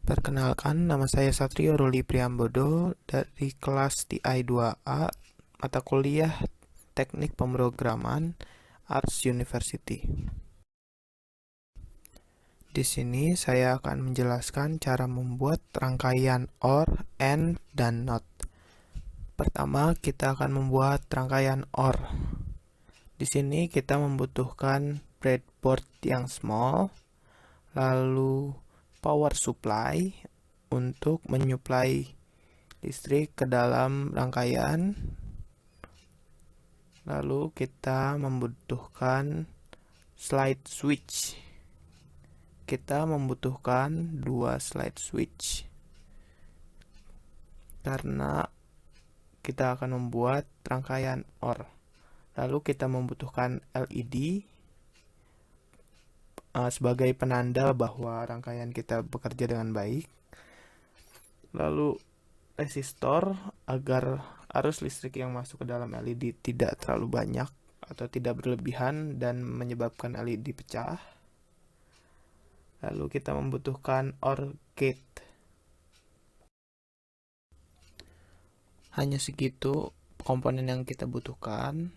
Perkenalkan, nama saya Satrio Ruli Priambodo dari kelas TI 2A, mata kuliah Teknik Pemrograman Arts University. Di sini saya akan menjelaskan cara membuat rangkaian OR, AND, dan NOT. Pertama, kita akan membuat rangkaian OR. Di sini kita membutuhkan breadboard yang small, lalu power supply untuk menyuplai listrik ke dalam rangkaian. Lalu kita membutuhkan slide switch. Kita membutuhkan 2 slide switch karena kita akan membuat rangkaian OR. Lalu kita membutuhkan LED sebagai penanda bahwa rangkaian kita bekerja dengan baik. Lalu resistor agar arus listrik yang masuk ke dalam LED tidak terlalu banyak atau tidak berlebihan dan menyebabkan LED pecah. Lalu kita membutuhkan OR gate. Hanya segitu komponen yang kita butuhkan.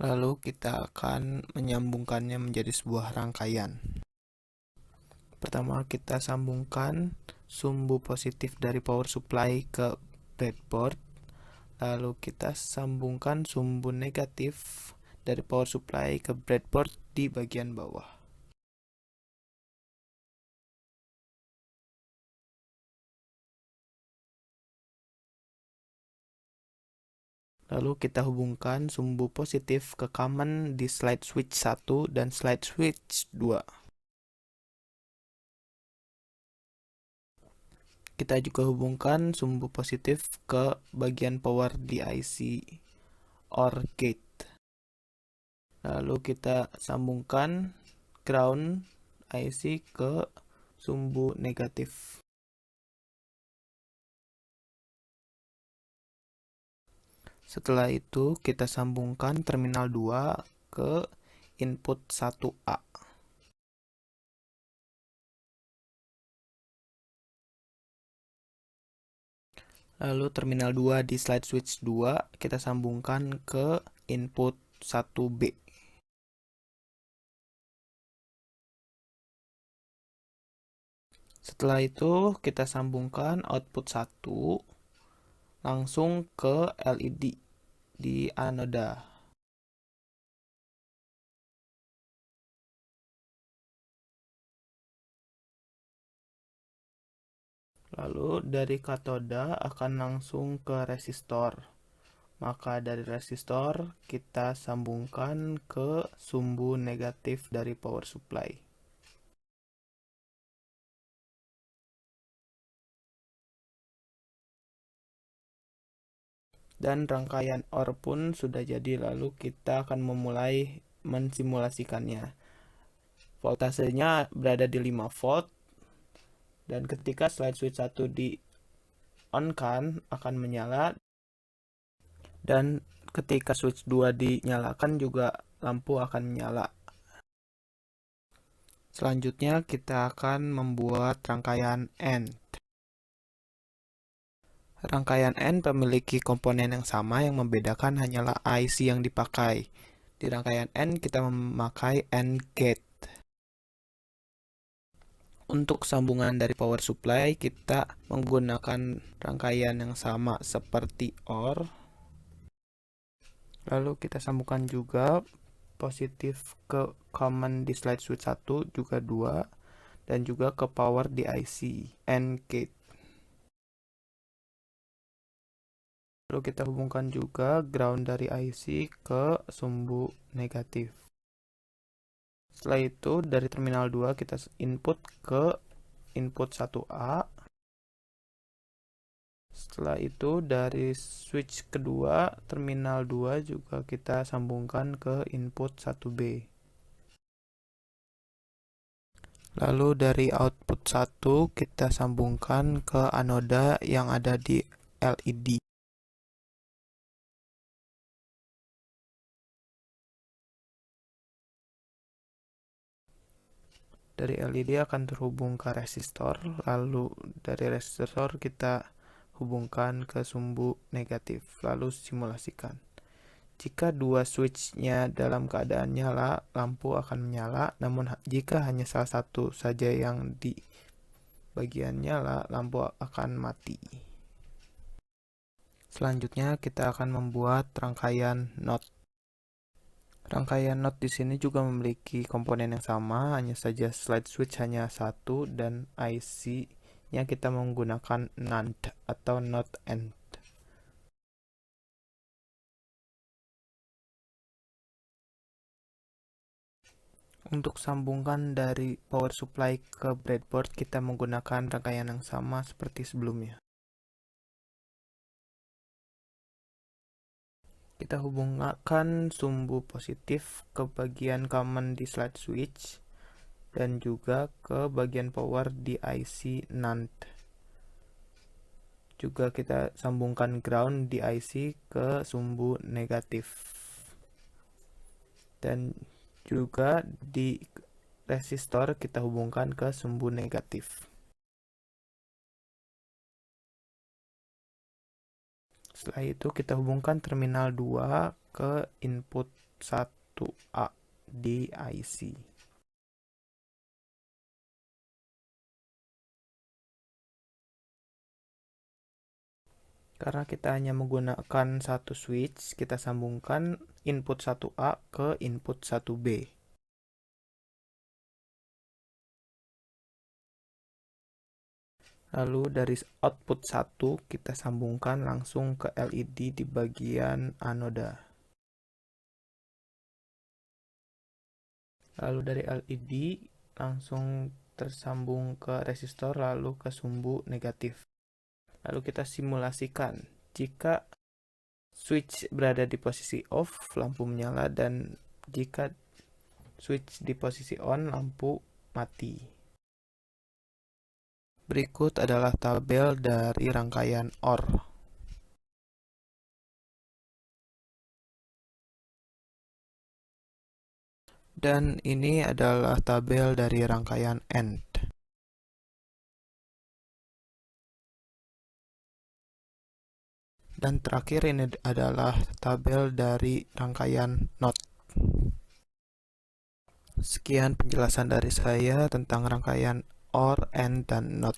Lalu kita akan menyambungkannya menjadi sebuah rangkaian. Pertama, kita sambungkan sumbu positif dari power supply ke breadboard. Lalu kita sambungkan sumbu negatif dari power supply ke breadboard di bagian bawah. Lalu kita hubungkan sumbu positif ke common di slide switch 1 dan slide switch 2. Kita juga hubungkan sumbu positif ke bagian power di IC OR gate. Lalu kita sambungkan ground IC ke sumbu negatif. Setelah itu kita sambungkan terminal 2 ke input 1A. Lalu terminal 2 di slide switch 2 kita sambungkan ke input 1B. Setelah itu kita sambungkan output 1 langsung ke LED di anoda. Lalu dari katoda akan langsung ke resistor. Maka dari resistor kita sambungkan ke sumbu negatif dari power supply. Dan rangkaian OR pun sudah jadi, lalu kita akan memulai mensimulasikannya. Voltasenya berada di 5 volt dan ketika slide switch 1 di on kan akan menyala, dan ketika switch 2 dinyalakan juga lampu akan menyala. Selanjutnya kita akan membuat rangkaian AND. Rangkaian AND memiliki komponen yang sama, yang membedakan hanyalah IC yang dipakai. Di rangkaian AND kita memakai AND gate. Untuk sambungan dari power supply kita menggunakan rangkaian yang sama seperti OR. Lalu kita sambungkan juga positif ke common di slide switch 1 juga 2 dan juga ke power di IC AND gate. Lalu kita hubungkan juga ground dari IC ke sumbu negatif. Setelah itu dari terminal 2 kita input ke input 1A. Setelah itu dari switch kedua terminal 2 juga kita sambungkan ke input 1B. Lalu dari output 1 kita sambungkan ke anoda yang ada di LED. Dari LED akan terhubung ke resistor, lalu dari resistor kita hubungkan ke sumbu negatif, lalu simulasikan. Jika dua switch-nya dalam keadaan nyala, lampu akan menyala, namun jika hanya salah satu saja yang di bagian nyala, lampu akan mati. Selanjutnya kita akan membuat rangkaian not. Rangkaian not di sini juga memiliki komponen yang sama, hanya saja slide switch hanya satu dan IC-nya kita menggunakan NAND atau not and. Untuk sambungkan dari power supply ke breadboard, kita menggunakan rangkaian yang sama seperti sebelumnya. Kita hubungkan sumbu positif ke bagian common di slide switch dan juga ke bagian power di IC NAND. Juga kita sambungkan ground di IC ke sumbu negatif. Dan juga di resistor kita hubungkan ke sumbu negatif. Setelah itu kita hubungkan terminal 2 ke input 1A di IC. Karena kita hanya menggunakan satu switch, kita sambungkan input 1A ke input 1B. Lalu dari output 1 kita sambungkan langsung ke LED di bagian anoda. Lalu dari LED langsung tersambung ke resistor lalu ke sumbu negatif. Lalu kita simulasikan. Jika switch berada di posisi off, lampu menyala, dan jika switch di posisi on, lampu mati. Berikut adalah tabel dari rangkaian OR. Dan ini adalah tabel dari rangkaian AND. Dan terakhir ini adalah tabel dari rangkaian NOT. Sekian penjelasan dari saya tentang rangkaian OR, AND, dan NOT.